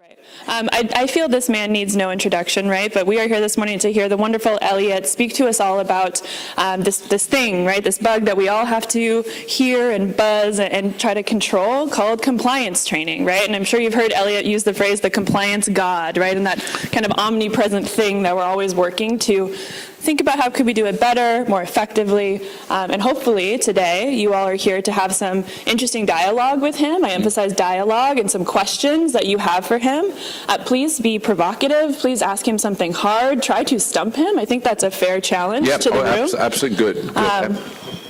Right. I feel this man needs no introduction, right? But we are here this morning to hear the wonderful Elliott speak to us all about this thing, right? This bug that we all have to hear and buzz and try to control, called compliance training, right? And I'm sure you've heard Elliott use the phrase the compliance god, right? And that kind of omnipresent thing that we're always working to think about how could we do it better, more effectively, and hopefully today you all are here to have some interesting dialogue with him. I emphasize dialogue and some questions that you have for him. Please be provocative. Please ask him something hard. Try to stump him. I think that's a fair challenge to the room. Absolutely good.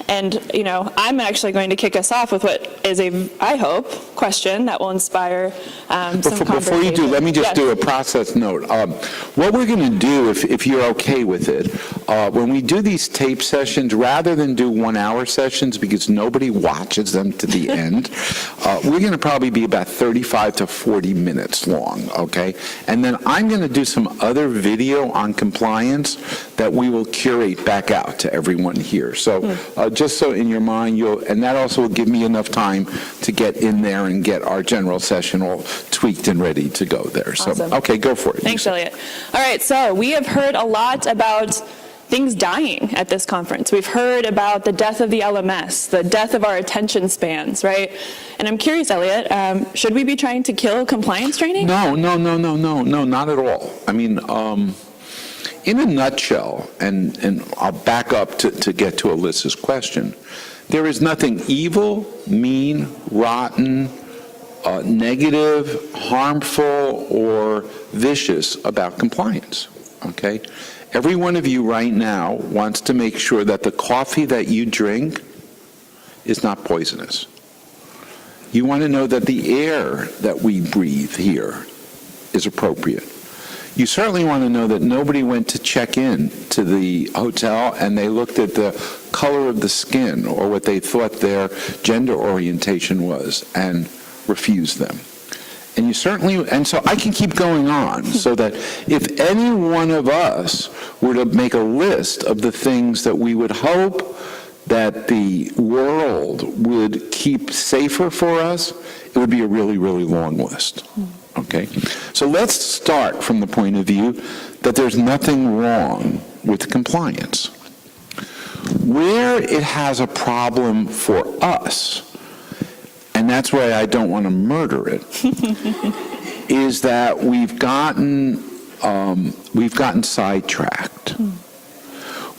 And, you know, I'm actually going to kick us off with what is I hope, question that will inspire some conversation. Before you do, let me just do a process note. What we're going to do, if you're okay with it, when we do these tape sessions, rather than do 1-hour sessions because nobody watches them to the end, we're going to probably be about 35 to 40 minutes long, okay? And then I'm going to do some other video on compliance that we will curate back out to everyone here. So just so in your mind, and that also will give me enough time to get in there and get our general session all tweaked and ready to go there. So, awesome. Okay, go for it. Thanks, Elliott. All right, so we have heard a lot about things dying at this conference. We've heard about the death of the LMS, the death of our attention spans, right? And I'm curious, Elliott, should we be trying to kill compliance training? No, not at all. I mean, in a nutshell, and I'll back up to get to Alyssa's question, there is nothing evil, mean, rotten, negative, harmful, or vicious about compliance, okay? Every one of you right now wants to make sure that the coffee that you drink is not poisonous. You want to know that the air that we breathe here is appropriate. You certainly want to know that nobody went to check in to the hotel and they looked at the color of the skin or what they thought their gender orientation was and refused them. And you certainly, and so I can keep going on, so that if any one of us were to make a list of the things that we would hope that the world would keep safer for us, it would be a really, really long list. Okay? So let's start from the point of view that there's nothing wrong with compliance. Where it has a problem for us, and that's why I don't want to murder it, is that we've gotten sidetracked.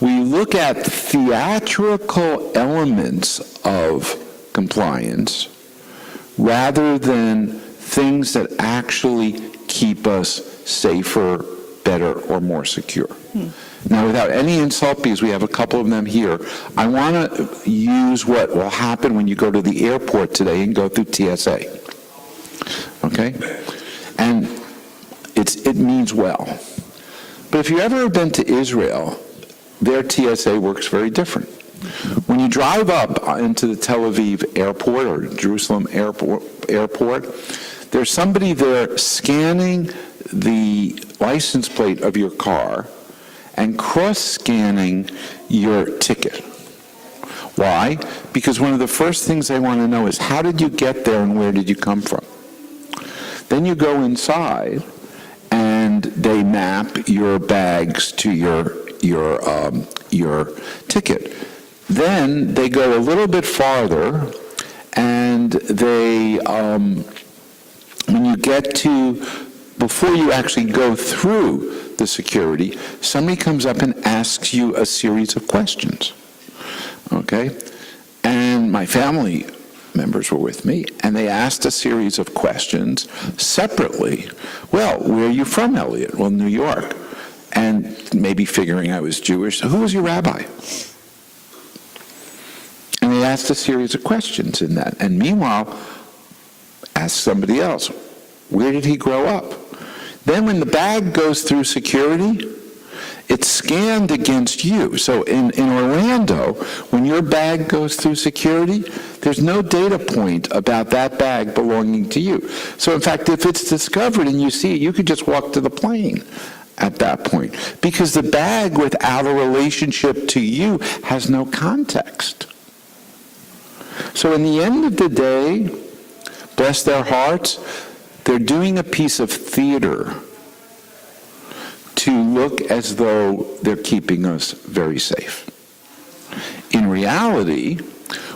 We look at theatrical elements of compliance rather than things that actually keep us safer, better, or more secure. Now, without any insult, because we have a couple of them here, I want to use what will happen when you go to the airport today and go through TSA. Okay? And it means well. But if you've ever been to Israel, their TSA works very different. When you drive up into the Tel Aviv airport or Jerusalem airport, there's somebody there scanning the license plate of your car and cross-scanning your ticket. Why? Because one of the first things they want to know is how did you get there and where did you come from? Then you go inside and they map your bags to your ticket. Then they go a little bit farther and they, when you get to, before you actually go through the security, somebody comes up and asks you a series of questions, okay? And my family members were with me, and they asked a series of questions separately. Well, where are you from, Elliott? Well, New York. And maybe figuring I was Jewish, who was your rabbi? And they asked a series of questions in that. And meanwhile, asked somebody else, where did he grow up? Then when the bag goes through security, it's scanned against you. So in Orlando, when your bag goes through security, there's no data point about that bag belonging to you. So in fact, if it's discovered and you see it, you could just walk to the plane at that point. Because the bag without a relationship to you has no context. So in the end of the day, bless their hearts, They're doing a piece of theater to look as though they're keeping us very safe. In reality,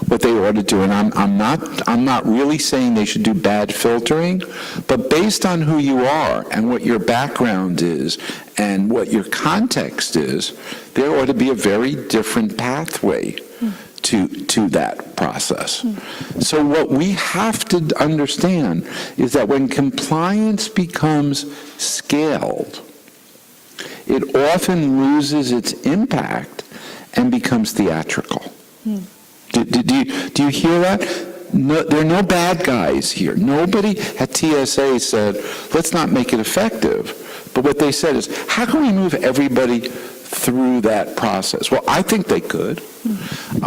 what they ought to do, and I'm not really saying they should do bad filtering, but based on who you are and what your background is and what your context is, there ought to be a very different pathway to that process. So what we have to understand is that when compliance becomes scaled, it often loses its impact and becomes theatrical. Do you hear that? No, there are no bad guys here. Nobody at TSA said, let's not make it effective. But what they said is, how can we move everybody through that process? Well, I think they could.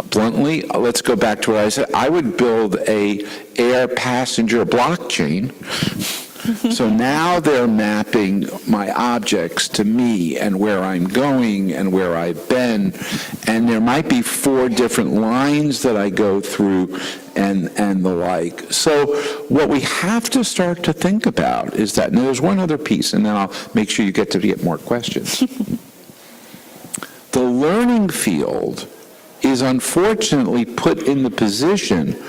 Bluntly, let's go back to what I said. I would build a air passenger blockchain. So now they're mapping my objects to me and where I'm going and where I've been. And there might be 4 different lines that I go through and the like. So what we have to start to think about is that, now there's one other piece, and then I'll make sure you get more questions. The learning field is unfortunately put in the position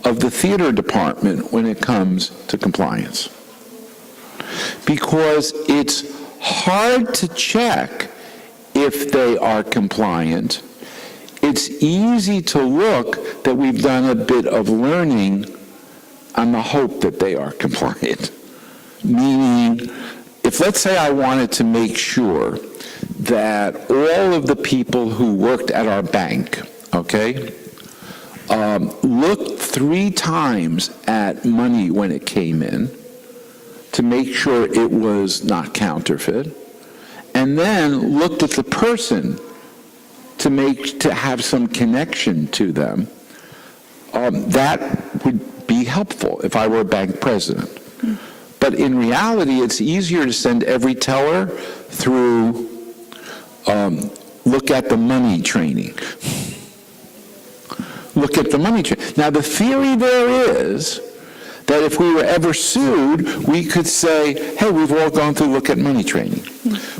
of the theater department when it comes to compliance. Because it's hard to check if they are compliant. It's easy to look that we've done a bit of learning on the hope that they are compliant. Meaning, if let's say I wanted to make sure that all of the people who worked at our bank, okay, looked 3 times at money when it came in, to make sure it was not counterfeit, and then looked at the person to have some connection to them, that would be helpful if I were a bank president. But in reality, it's easier to send every teller through look at the money training. Look at the money training. Now, the theory there is that if we were ever sued, we could say, hey, we've all gone through look at money training.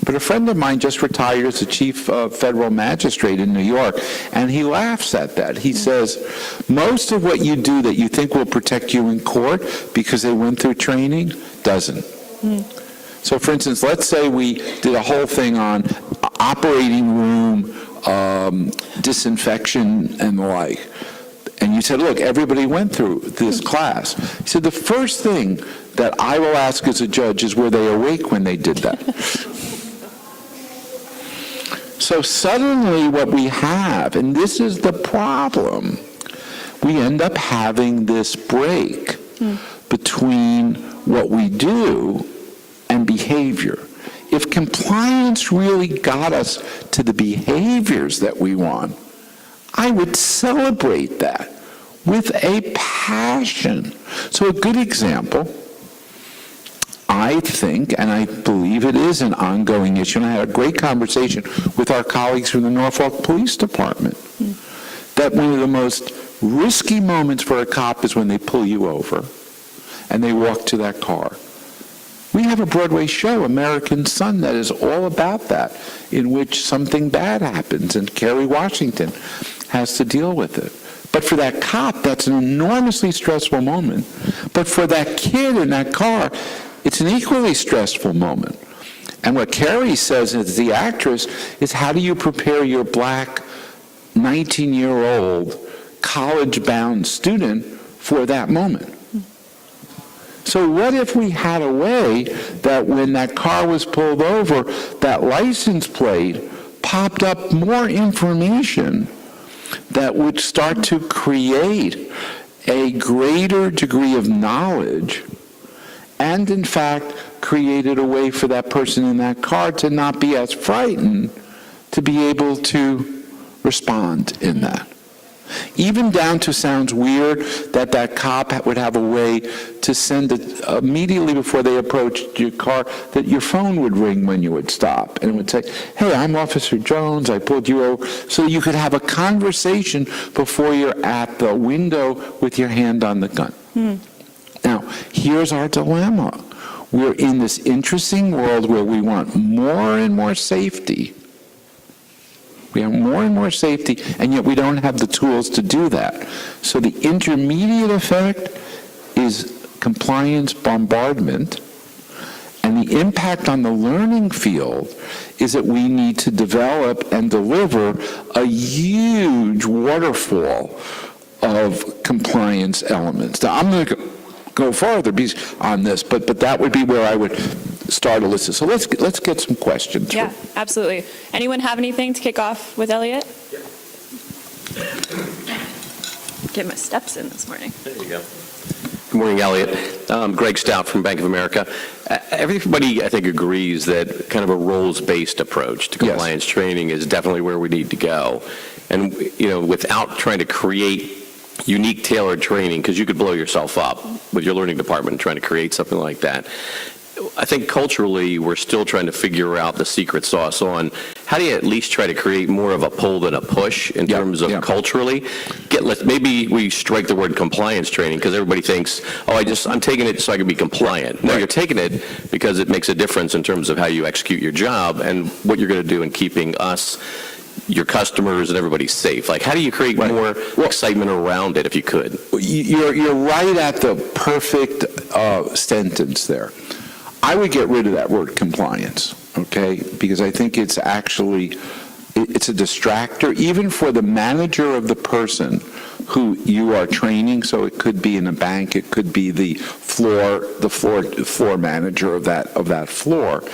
But a friend of mine just retired as the chief federal magistrate in New York, and he laughs at that. He says, most of what you do that you think will protect you in court because they went through training doesn't. So for instance, let's say we did a whole thing on operating room disinfection and the like. And you said, look, everybody went through this class. He said, the first thing that I will ask as a judge is, were they awake when they did that? So suddenly what we have, and this is the problem, we end up having this break between what we do and behavior. If compliance really got us to the behaviors that we want, I would celebrate that with a passion. So a good example, I think, and I believe it is an ongoing issue, and I had a great conversation with our colleagues from the Norfolk Police Department, that one of the most risky moments for a cop is when they pull you over and they walk to that car. We have a Broadway show, American Son, that is all about that, in which something bad happens, and Kerry Washington has to deal with it. But for that cop, that's an enormously stressful moment. But for that kid in that car, it's an equally stressful moment. And what Kerry says as the actress is, how do you prepare your black 19-year-old college-bound student for that moment? So what if we had a way that when that car was pulled over, that license plate popped up more information that would start to create a greater degree of knowledge, and in fact created a way for that person in that car to not be as frightened, to be able to respond in that. Even down to, sounds weird, that cop would have a way to send it immediately before they approached your car, that your phone would ring when you would stop, and it would say, hey, I'm Officer Jones, I pulled you over, so you could have a conversation before you're at the window with your hand on the gun. Now, here's our dilemma. We're in this interesting world where we want more and more safety. We have more and more safety, and yet we don't have the tools to do that. So the intermediate effect is compliance bombardment, and the impact on the learning field is that we need to develop and deliver a huge waterfall of compliance elements. Now, I'm going to go farther on this, but that would be where I would start, Alyssa. So let's get some questions. Yeah, absolutely. Anyone have anything to kick off with Elliott? Get my steps in this morning. There you go. Good morning, Elliott. Greg Stout from Bank of America. Everybody, I think, agrees that kind of a roles-based approach to compliance training is definitely where we need to go. And, without trying to create unique tailored training, because you could blow yourself up with your learning department trying to create something like that. I think culturally, we're still trying to figure out the secret sauce on how do you at least try to create more of a pull than a push in terms of culturally. Maybe we strike the word compliance training because everybody thinks, I'm taking it so I can be compliant. No, you're taking it because it makes a difference in terms of how you execute your job and what you're going to do in keeping us, your customers, and everybody safe. Like, how do you create more excitement around it if you could? You're right at the perfect sentence there. I would get rid of that word compliance, okay? Because I think it's actually, it's a distractor, even for the manager of the person who you are training. So it could be in a bank, it could be the floor manager of that floor.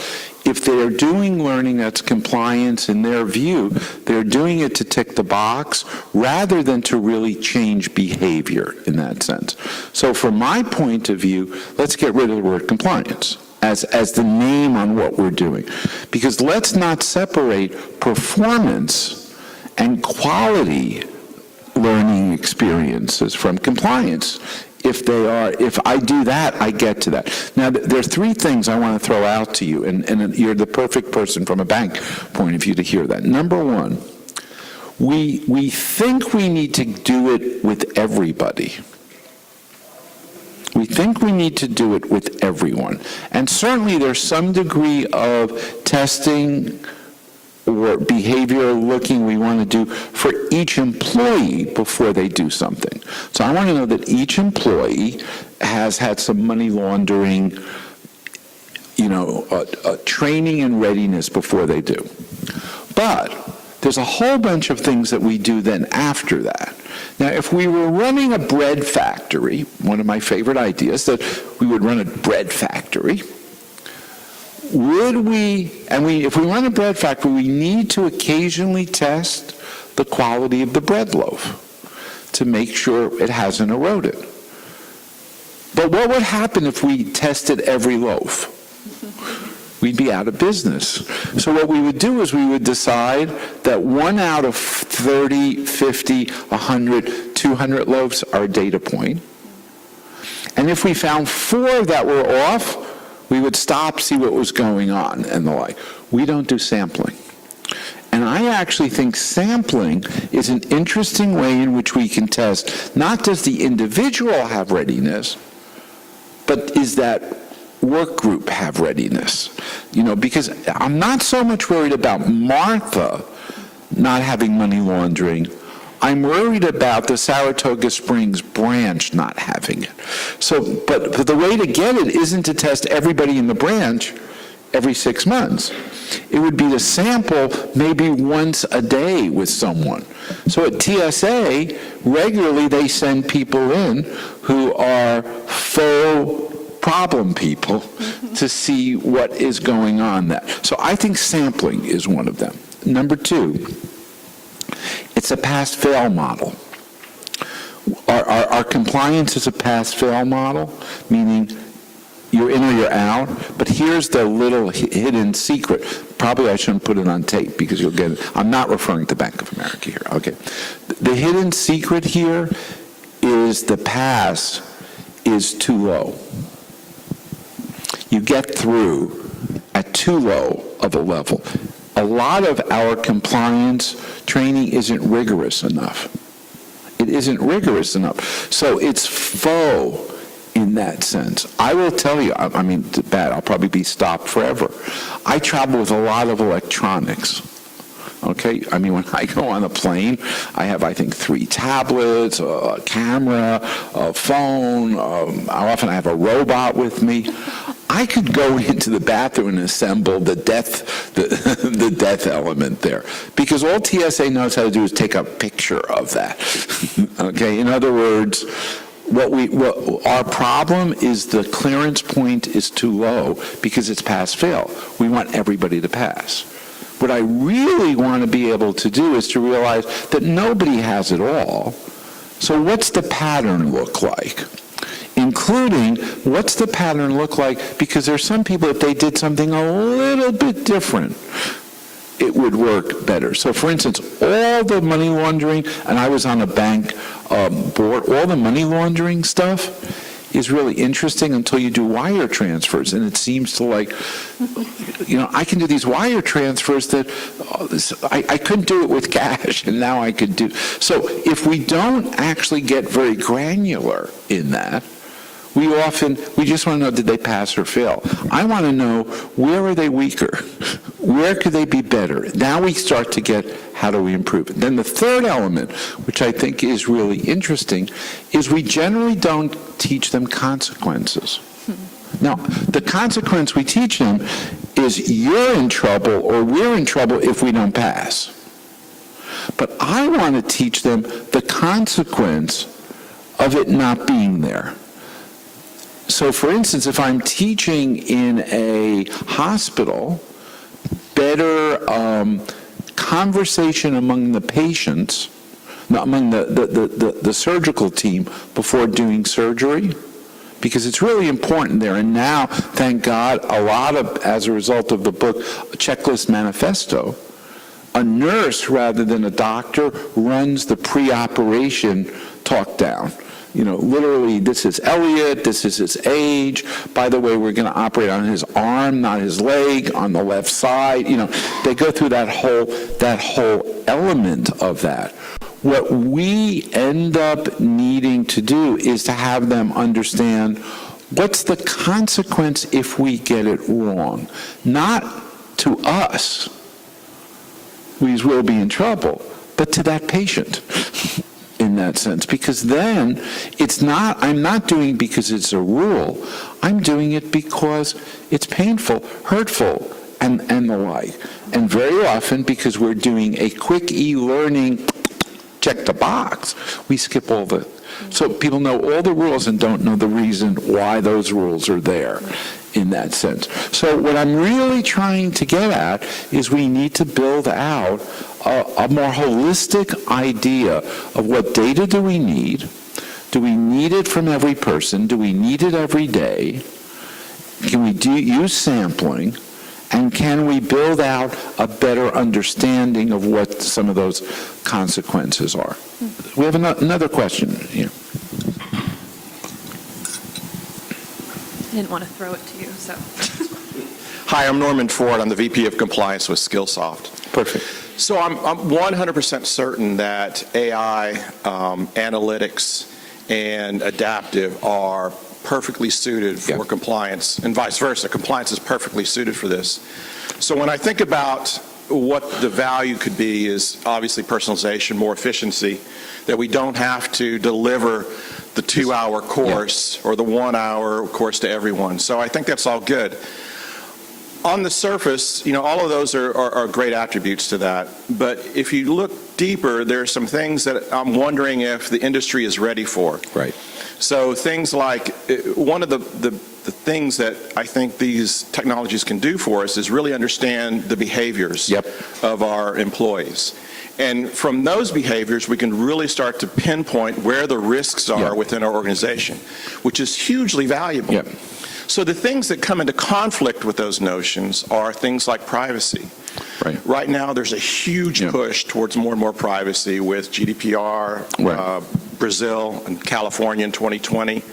If they're doing learning that's compliance in their view, they're doing it to tick the box rather than to really change behavior in that sense. So from my point of view, let's get rid of the word compliance as the name on what we're doing. Because let's not separate performance and quality learning experiences from compliance. If I do that, I get to that. Now, there are three things I want to throw out to you, and you're the perfect person from a bank point of view to hear that. Number one, we think we need to do it with everybody. We think we need to do it with everyone. And certainly there's some degree of testing or behavioral looking we want to do for each employee before they do something. So I want to know that each employee has had some money laundering, training and readiness before they do. But there's a whole bunch of things that we do then after that. Now, if we were running a bread factory, one of my favorite ideas, that we would run a bread factory, if we run a bread factory, we need to occasionally test the quality of the bread loaf to make sure it hasn't eroded. But what would happen if we tested every loaf? We'd be out of business. So what we would do is we would decide that 1 out of 30, 50, 100, 200 loaves are a data point. And if we found 4 that were off, we would stop, see what was going on, and the like. We don't do sampling. And I actually think sampling is an interesting way in which we can test, not does the individual have readiness, but is that work group have readiness? Because I'm not so much worried about Martha not having money laundering. I'm worried about the Saratoga Springs branch not having it. So, but the way to get it isn't to test everybody in the branch every 6 months. It would be to sample maybe once a day with someone. So at TSA, regularly they send people in who are faux problem people to see what is going on there. So I think sampling is one of them. Number 2, it's a pass-fail model. Our compliance is a pass-fail model, meaning you're in or you're out, but here's the little hidden secret. Probably I shouldn't put it on tape because you'll get it. I'm not referring to Bank of America here, okay. The hidden secret here is the pass is too low. You get through at too low of a level. A lot of our compliance training isn't rigorous enough. It isn't rigorous enough. So it's faux in that sense. I will tell you, I mean, it's bad, I'll probably be stopped forever. I travel with a lot of electronics. Okay, I mean, when I go on a plane, I have, I think, 3 tablets, a camera, a phone. Often I have a robot with me. I could go into the bathroom and assemble the death element there, because all TSA knows how to do is take a picture of that. Okay, in other words, our problem is the clearance point is too low because it's pass-fail. We want everybody to pass. What I really want to be able to do is to realize that nobody has it all. So what's the pattern look like? Including, what's the pattern look like? Because there's some people, if they did something a little bit different, it would work better. So for instance, all the money laundering, and I was on a bank board, all the money laundering stuff is really interesting until you do wire transfers, and it seems to I can do these wire transfers that I couldn't do it with cash, and now I could do. So if we don't actually get very granular in that, we just want to know, did they pass or fail? I want to know, where are they weaker? Where could they be better? Now we start to get, how do we improve it? Then the third element, which I think is really interesting, is we generally don't teach them consequences. Now, the consequence we teach them is you're in trouble or we're in trouble if we don't pass. But I want to teach them the consequence of it not being there. So, for instance, if I'm teaching in a hospital, better conversation among the patients, among the surgical team before doing surgery, because it's really important there. And now, thank God, a lot of, as a result of the book, Checklist Manifesto, a nurse rather than a doctor runs the pre-operation talk down. Literally, this is Elliott, this is his age. By the way, we're going to operate on his arm, not his leg, on the left side. They go through that whole element of that. What we end up needing to do is to have them understand what's the consequence if we get it wrong. Not to us, we will be in trouble, but to that patient. In that sense, because then I'm not doing it because it's a rule. I'm doing it because it's painful, hurtful, and the like. And very often, because we're doing a quick e-learning, check the box, we skip all the. So people know all the rules and don't know the reason why those rules are there. In that sense. So what I'm really trying to get at is we need to build out a more holistic idea of what data do we need? Do we need it from every person? Do we need it every day? Can we use sampling? And can we build out a better understanding of what some of those consequences are? We have another question here. I didn't want to throw it to you, so. Hi, I'm Norman Ford. I'm the VP of Compliance with Skillsoft. Perfect. So I'm 100% certain that AI, analytics, and adaptive are perfectly suited for compliance, and vice versa. Compliance is perfectly suited for this. So when I think about what the value could be is obviously personalization, more efficiency, that we don't have to deliver the 2-hour course or the 1-hour course to everyone. So I think that's all good. On the surface, all of those are great attributes to that. But if you look deeper, there are some things that I'm wondering if the industry is ready for. Right. So things like, one of the things that I think these technologies can do for us is really understand the behaviors of our employees. And from those behaviors, we can really start to pinpoint where the risks are within our organization, which is hugely valuable. So the things that come into conflict with those notions are things like privacy. Right now, there's a huge push towards more and more privacy with GDPR, Brazil, and California in 2020.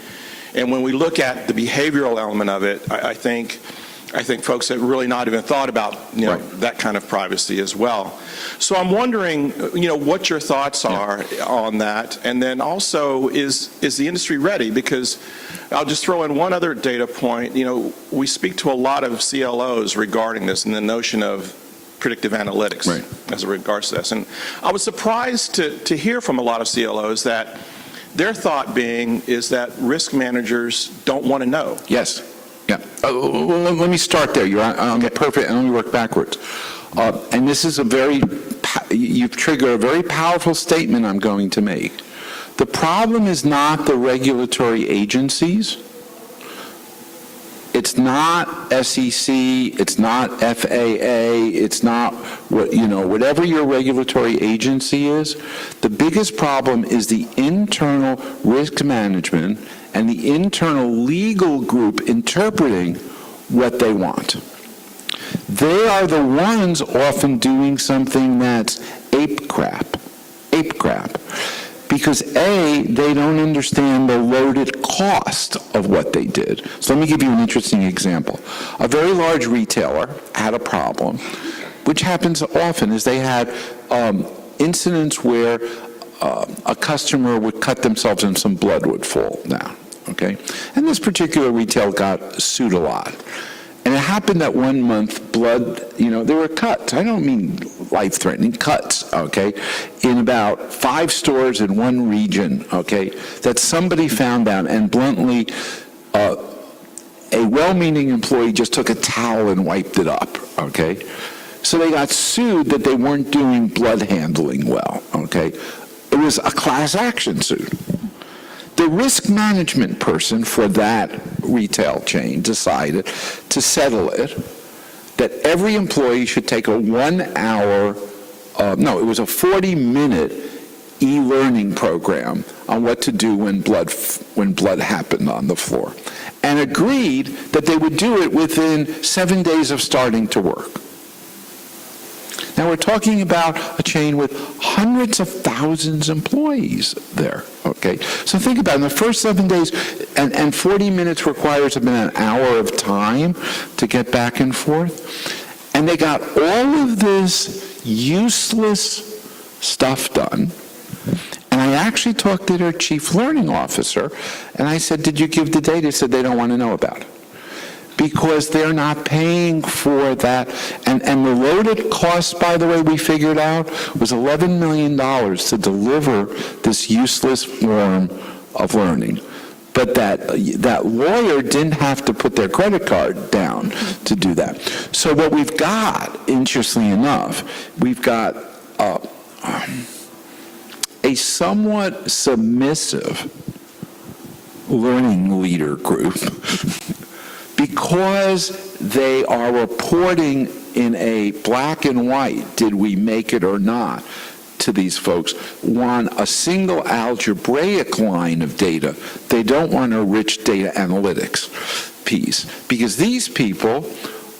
And when we look at the behavioral element of it, I think I think folks have really not even thought about, Right. that kind of privacy as well. So I'm wondering, what your thoughts are on that, and then also, is the industry ready? Because I'll just throw in one other data point. We speak to a lot of CLOs regarding this and the notion of predictive analytics as it regards to this. And I was surprised to hear from a lot of CLOs that their thought being is that risk managers don't want to know. Yes. Yeah. Well, let me start there. You're on the perfect, and let me work backwards. And this is you've triggered a very powerful statement I'm going to make. The problem is not the regulatory agencies. It's not SEC, it's not FAA, it's not whatever your regulatory agency is. The biggest problem is the internal risk management and the internal legal group interpreting what they want. They are the ones often doing something that's ape crap. Because A, they don't understand the loaded cost of what they did. So let me give you an interesting example. A very large retailer had a problem, which happens often, is they had incidents where a customer would cut themselves and some blood would fall down, okay? And this particular retail got sued a lot. And it happened that 1 month, blood, there were cuts. I don't mean life-threatening cuts, okay, in about 5 stores in one region, okay, that somebody found out, and bluntly, a well-meaning employee just took a towel and wiped it up, okay? So they got sued that they weren't doing blood handling well, okay? It was a class action suit. The risk management person for that retail chain decided to settle it, that every employee should take a 1 hour, it was a 40-minute e-learning program on what to do when blood happened on the floor, and agreed that they would do it within 7 days of starting to work. Now we're talking about a chain with hundreds of thousands of employees there, okay? So think about it, in the first 7 days, and 40 minutes requires about an hour of time to get back and forth, and they got all of this useless stuff done. And I actually talked to their chief learning officer, and I said, did you give the data? He said, they don't want to know about it, because they're not paying for that. And the loaded cost, by the way, we figured out, was $11 million to deliver this useless form of learning. But that lawyer didn't have to put their credit card down to do that. So what we've got, interestingly enough, we've got a somewhat submissive learning leader group because they are reporting in a black and white, did we make it or not, to these folks, want a single algebraic line of data. They don't want a rich data analytics piece, because these people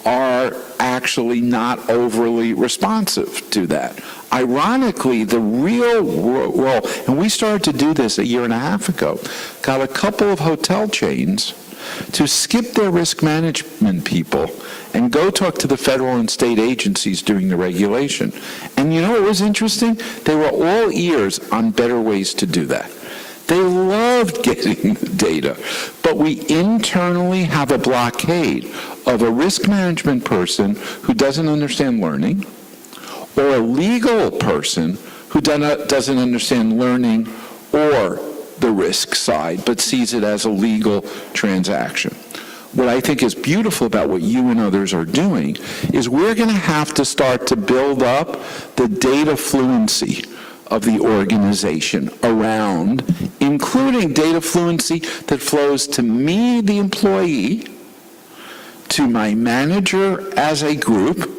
are actually not overly responsive to that. Ironically, the real role, and we started to do this 1.5 years ago, got a couple of hotel chains to skip their risk management people and go talk to the federal and state agencies doing the regulation. And you know what was interesting? They were all ears on better ways to do that. They loved getting the data, but we internally have a blockade of a risk management person who doesn't understand learning, or a legal person who doesn't understand learning or the risk side, but sees it as a legal transaction. What I think is beautiful about what you and others are doing is we're going to have to start to build up the data fluency of the organization around, including data fluency that flows to me, the employee, to my manager as a group,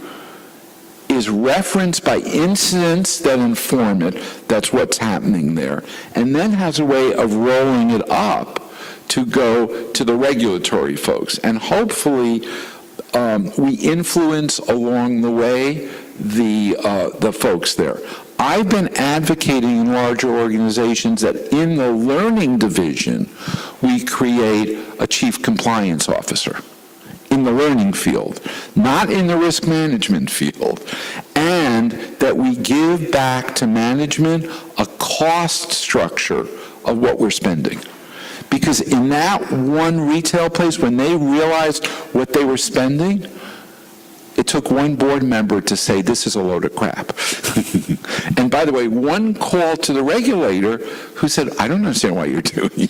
is referenced by incidents that inform it. That's what's happening there. And then has a way of rolling it up to go to the regulatory folks. And hopefully we influence along the way the folks there. I've been advocating in larger organizations that in the learning division, we create a chief compliance officer in the learning field, not in the risk management field, and that we give back to management a cost structure of what we're spending. Because in that one retail place, when they realized what they were spending, it took one board member to say, this is a load of crap. And by the way, one call to the regulator who said, I don't understand what you're doing.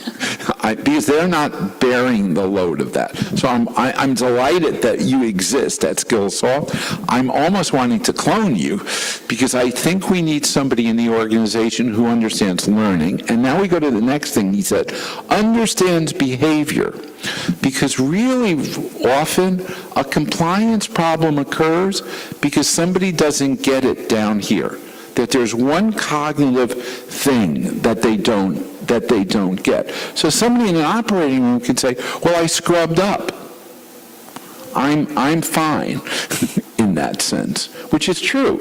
Because they're not bearing the load of that. So I'm delighted that you exist at Skillsoft. I'm almost wanting to clone you because I think we need somebody in the organization who understands learning. And now we go to the next thing he said, understands behavior. Because really often a compliance problem occurs because somebody doesn't get it down here. That there's one cognitive thing that they don't get. So somebody in an operating room can say, well, I scrubbed up. I'm fine in that sense, which is true.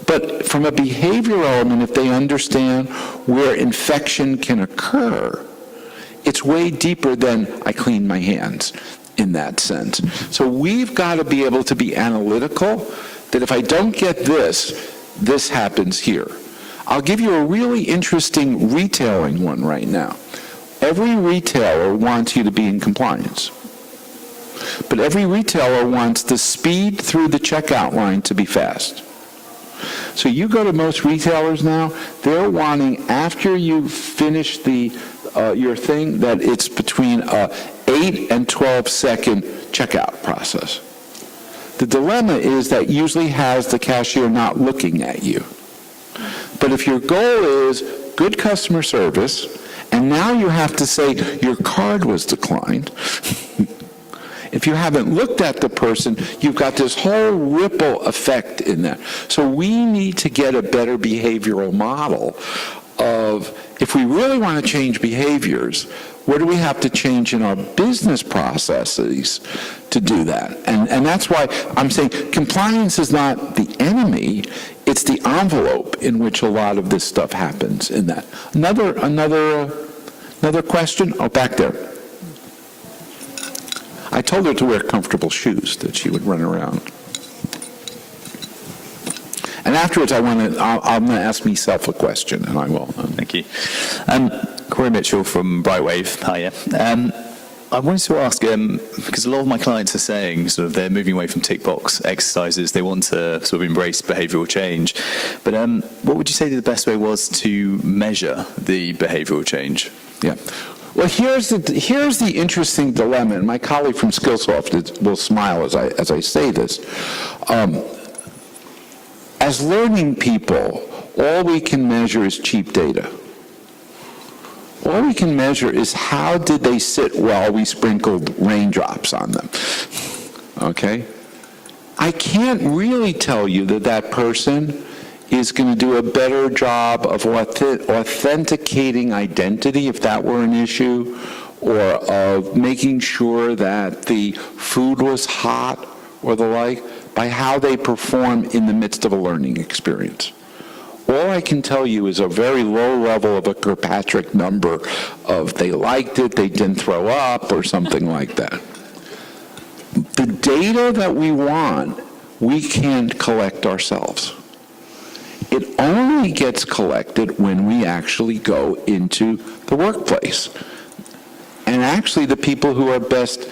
But from a behavioral element, if they understand where infection can occur, it's way deeper than I clean my hands in that sense. So we've got to be able to be analytical, that if I don't get this, this happens here. I'll give you a really interesting retailing one right now. Every retailer wants you to be in compliance. But every retailer wants the speed through the checkout line to be fast. So you go to most retailers now, they're wanting, after you finish your thing, that it's between a 8 and 12 second checkout process. The dilemma is that usually has the cashier not looking at you. But if your goal is good customer service, and now you have to say your card was declined, if you haven't looked at the person, you've got this whole ripple effect in that. So we need to get a better behavioral model of, if we really want to change behaviors, what do we have to change in our business processes to do that? And that's why I'm saying compliance is not the enemy, it's the envelope in which a lot of this stuff happens in that. Another question? Oh, back there. I told her to wear comfortable shoes, that she would run around. And afterwards, I'm going to ask myself a question, and I will. Thank you. Corey Mitchell from Brightwave. Hiya. I wanted to ask, because a lot of my clients are saying sort of they're moving away from tick box exercises, they want to sort of embrace behavioural change. But what would you say the best way was to measure the behavioural change? Yeah. Well, here's the interesting dilemma, and my colleague from Skillsoft will smile as I say this. As learning people, all we can measure is cheap data. All we can measure is how did they sit while we sprinkled raindrops on them. Okay? I can't really tell you that that person is going to do a better job of authenticating identity, if that were an issue, or of making sure that the food was hot or the like, by how they perform in the midst of a learning experience. All I can tell you is a very low level of a Kirkpatrick number of they liked it, they didn't throw up, or something like that. The data that we want, we can't collect ourselves. It only gets collected when we actually go into the workplace. And actually the people who are best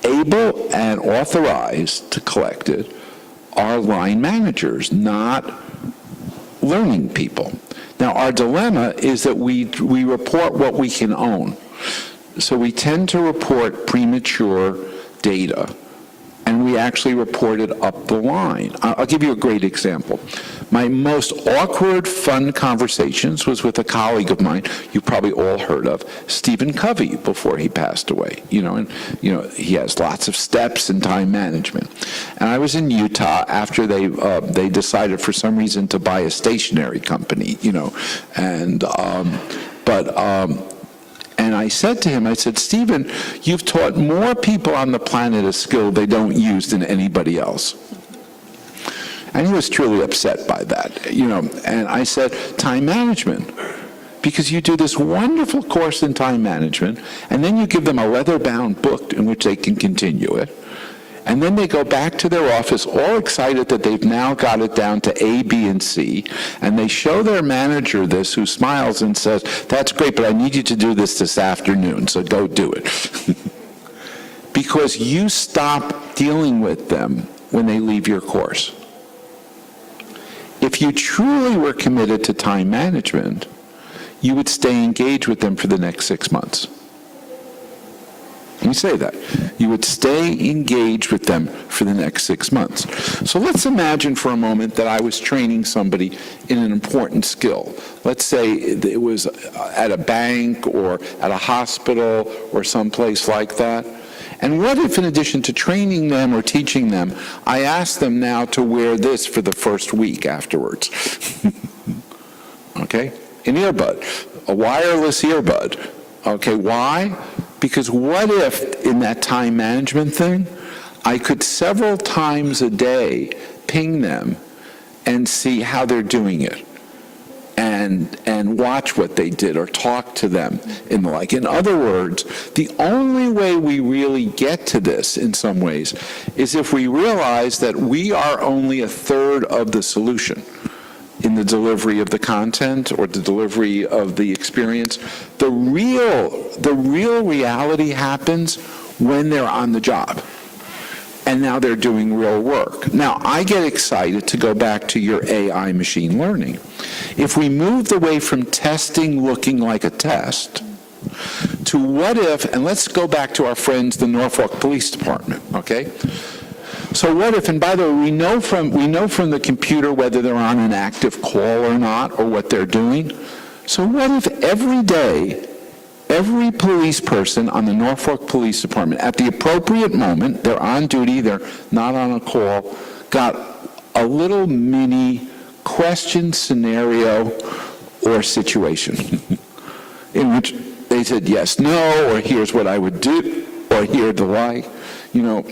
able and authorized to collect it are line managers, not learning people. Now, our dilemma is that we report what we can own. So we tend to report premature data, and we actually report it up the line. I'll give you a great example. My most awkward, fun conversations was with a colleague of mine you've probably all heard of, Stephen Covey, before he passed away. He has lots of steps in time management. And I was in Utah after they decided for some reason to buy a stationery company, and I said to him, I said, Stephen, you've taught more people on the planet a skill they don't use than anybody else. And he was truly upset by that, And I said, time management. because you do this wonderful course in time management, and then you give them a leather-bound book in which they can continue it. And then they go back to their office all excited that they've now got it down to A, B, and C. And they show their manager this, who smiles and says, "That's great, but I need you to do this afternoon, so go do it." Because you stop dealing with them when they leave your course. If you truly were committed to time management, you would stay engaged with them for the next 6 months. Let me say that. You would stay engaged with them for the next 6 months. So let's imagine for a moment that I was training somebody in an important skill. Let's say it was at a bank or at a hospital or someplace like that. And what if, in addition to training them or teaching them, I asked them now to wear this for the first week afterwards? Okay? An earbud, a wireless earbud. Okay, why? Because what if, in that time management thing, I could several times a day ping them and see how they're doing it, and watch what they did or talk to them and the like. In other words, the only way we really get to this in some ways is if we realize that we are only a third of the solution in the delivery of the content or the delivery of the experience. The real reality happens when they're on the job. And now they're doing real work. Now, I get excited to go back to your AI machine learning. If we moved away from testing looking like a test to what if, and let's go back to our friends, the Norfolk Police Department, okay? So what if, and by the way, we know from the computer whether they're on an active call or not, or what they're doing. So what if every day, every police person on the Norfolk Police Department, at the appropriate moment, they're on duty, they're not on a call, got a little mini question, scenario, or situation in which they said yes, no, or here's what I would do, or here the like, you know.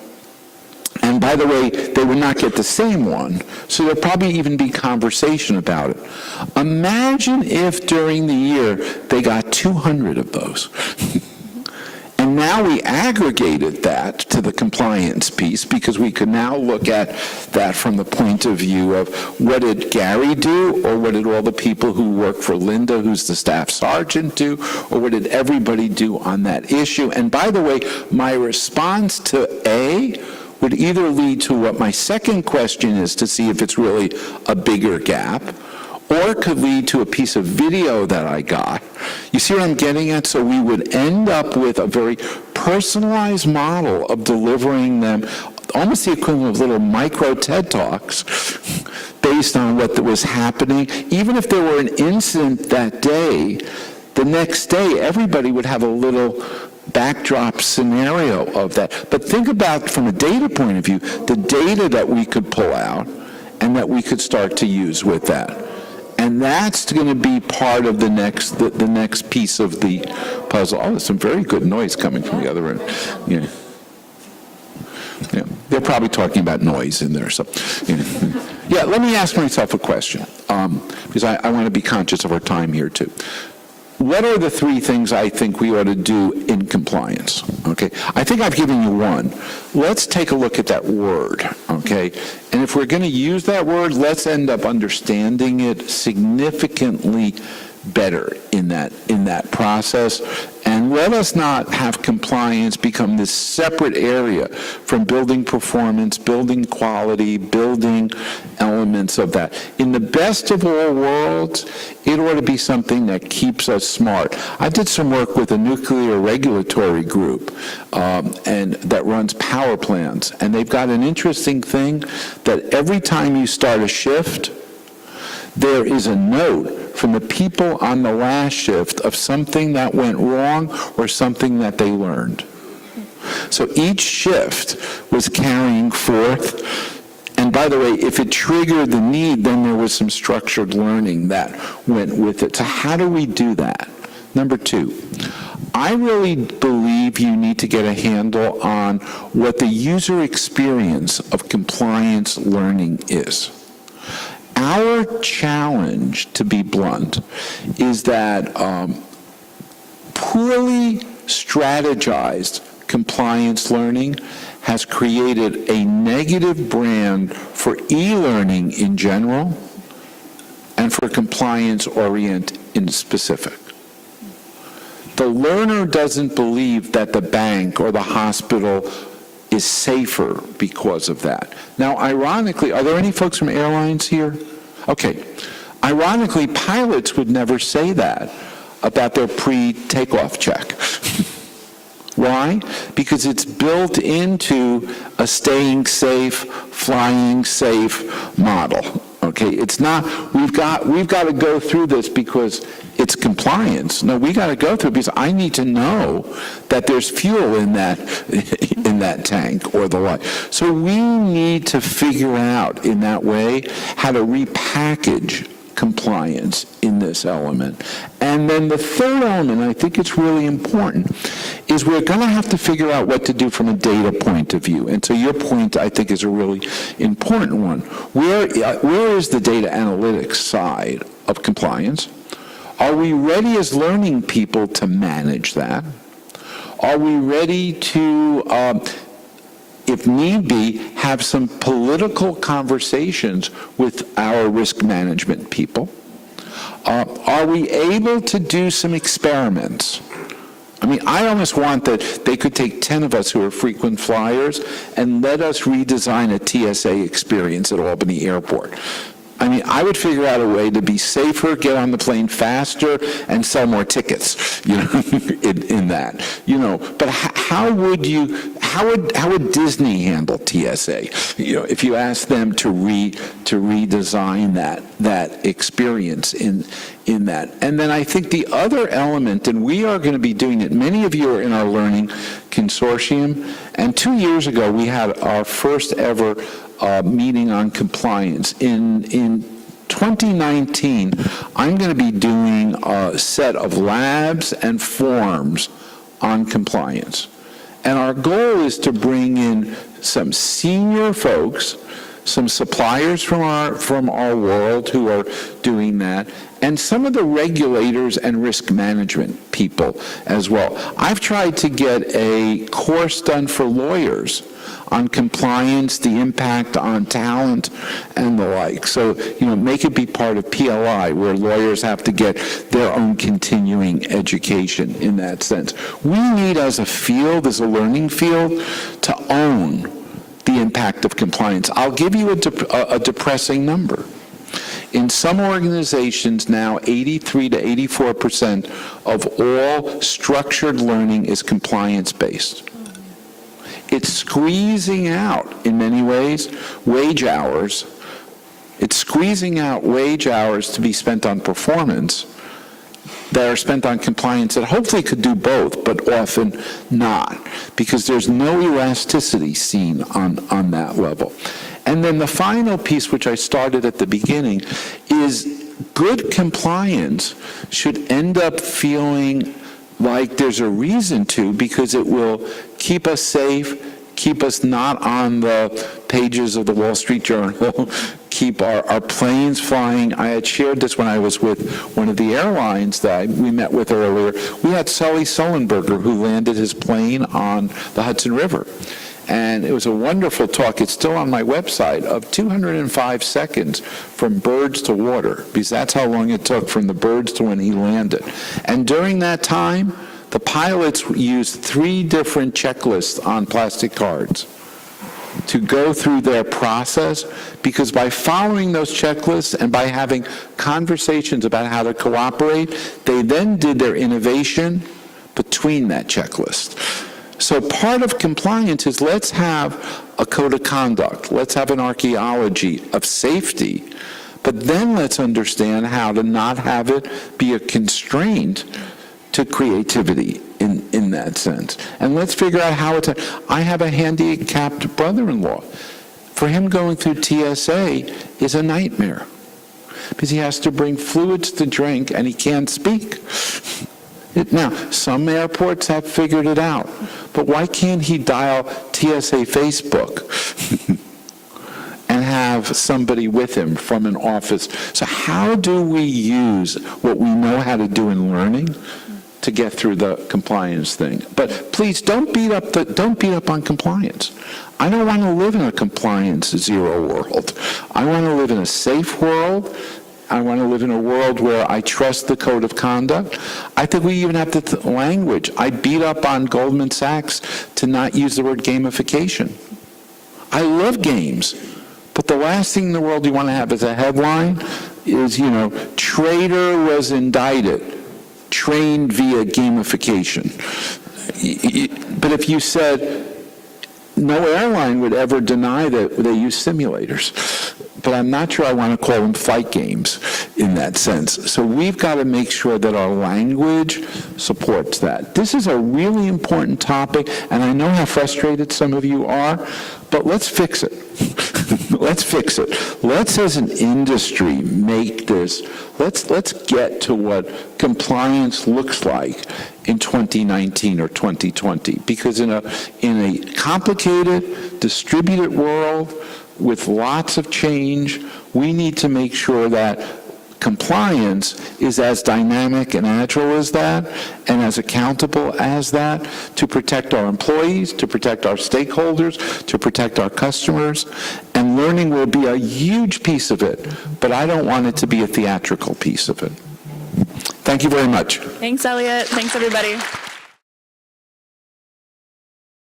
And by the way, they would not get the same one, so there'd probably even be conversation about it. Imagine if during the year they got 200 of those. And now we aggregated that to the compliance piece, because we could now look at that from the point of view of what did Gary do, or what did all the people who work for Linda, who's the staff sergeant, do, or what did everybody do on that issue. And by the way, my response to A would either lead to what my second question is, to see if it's really a bigger gap, or could lead to a piece of video that I got. You see what I'm getting at? So we would end up with a very personalized model of delivering them, almost the equivalent of little micro TED Talks, based on what was happening. Even if there were an incident that day, the next day everybody would have a little backdrop scenario of that. But think about, from a data point of view, the data that we could pull out and that we could start to use with that. And that's going to be part of the next piece of the puzzle. Oh, there's some very good noise coming from the other end. Yeah. Yeah. They're probably talking about noise in there. So, yeah, let me ask myself a question, because I want to be conscious of our time here, too. What are the three things I think we ought to do in compliance? Okay, I think I've given you one. Let's take a look at that word, okay? And if we're going to use that word, let's end up understanding it significantly better in that process. And let us not have compliance become this separate area from building performance, building quality, building elements of that. In the best of all worlds, it ought to be something that keeps us smart. I did some work with a nuclear regulatory group and that runs power plants. And they've got an interesting thing that every time you start a shift, there is a note from the people on the last shift of something that went wrong or something that they learned. So each shift was carrying forth. And by the way, if it triggered the need, then there was some structured learning that went with it. So how do we do that? Number two, I really believe you need to get a handle on what the user experience of compliance learning is. our challenge, to be blunt, is that poorly strategized compliance learning has created a negative brand for e-learning in general and for compliance-oriented in specific. The learner doesn't believe that the bank or the hospital is safer because of that. Now, ironically, are there any folks from airlines here? Okay. Ironically, pilots would never say that about their pre-takeoff check. Why? Because it's built into a staying safe, flying safe model. Okay, it's not, we've got to go through this because it's compliance. No, we got to go through it because I need to know that there's fuel in that tank or the like. So we need to figure out in that way how to repackage compliance in this element. And then the third element, I think it's really important, is we're going to have to figure out what to do from a data point of view. And so your point, I think, is a really important one. Where is the data analytics side of compliance? Are we ready as learning people to manage that? Are we ready to, if need be, have some political conversations with our risk management people? Are we able to do some experiments? I mean, I almost want that they could take 10 of us who are frequent flyers and let us redesign a TSA experience at Albany Airport. I mean, I would figure out a way to be safer, get on the plane faster, and sell more tickets, you know, in that, you know. But how would Disney handle TSA? You know, if you ask them to redesign that experience in that. And then I think the other element, and we are going to be doing it, many of you are in our learning consortium, and 2 years ago we had our first ever meeting on compliance. In 2019, I'm going to be doing a set of labs and forums on compliance. And our goal is to bring in some senior folks, some suppliers from our world who are doing that, and some of the regulators and risk management people as well. I've tried to get a course done for lawyers on compliance, the impact on talent, and the like. So, you know, make it be part of PLI, where lawyers have to get their own continuing education in that sense. We need, as a field, as a learning field, to own the impact of compliance. I'll give you a depressing number. In some organizations now, 83 to 84% of all structured learning is compliance-based. It's squeezing out, in many ways, wage hours. It's squeezing out wage hours to be spent on performance that are spent on compliance that hopefully could do both, but often not, because there's no elasticity seen on that level. And then the final piece, which I started at the beginning, is good compliance should end up feeling like there's a reason to, because it will keep us safe, keep us not on the pages of the Wall Street Journal, keep our planes flying. I had shared this when I was with one of the airlines that we met with earlier. We had Sully Sullenberger, who landed his plane on the Hudson River. And it was a wonderful talk. It's still on my website, of 205 seconds from birds to water, because that's how long it took from the birds to when he landed. And during that time, the pilots used 3 different checklists on plastic cards to go through their process, because by following those checklists and by having conversations about how to cooperate, they then did their innovation between that checklist. So part of compliance is, let's have a code of conduct, let's have an archaeology of safety, but then let's understand how to not have it be a constraint to creativity in that sense. And let's figure out how it's I have a handicapped brother-in-law. For him, going through TSA is a nightmare, because he has to bring fluids to drink and he can't speak. Now, some airports have figured it out, but why can't he dial TSA Facebook and have have somebody with him from an office. So how do we use what we know how to do in learning to get through the compliance thing? But please don't beat up on compliance. I don't want to live in a compliance zero world. I want to live in a safe world. I want to live in a world where I trust the code of conduct. I think we even have the language. I beat up on Goldman Sachs to not use the word gamification. I love games, but the last thing in the world you want to have as a headline is, trader was indicted, trained via gamification. But if you said, no airline would ever deny that they use simulators. But I'm not sure I want to call them flight games in that sense. So we've got to make sure that our language supports that. This is a really important topic, and I know how frustrated some of you are, but let's fix it. Let's fix it. Let's, as an industry, make this. Let's get to what compliance looks like in 2019 or 2020. Because in a complicated, distributed world with lots of change, we need to make sure that compliance is as dynamic and agile as that, and as accountable as that, to protect our employees, to protect our stakeholders, to protect our customers. And learning will be a huge piece of it, but I don't want it to be a theatrical piece of it. Thank you very much. Thanks, Elliott. Thanks, everybody.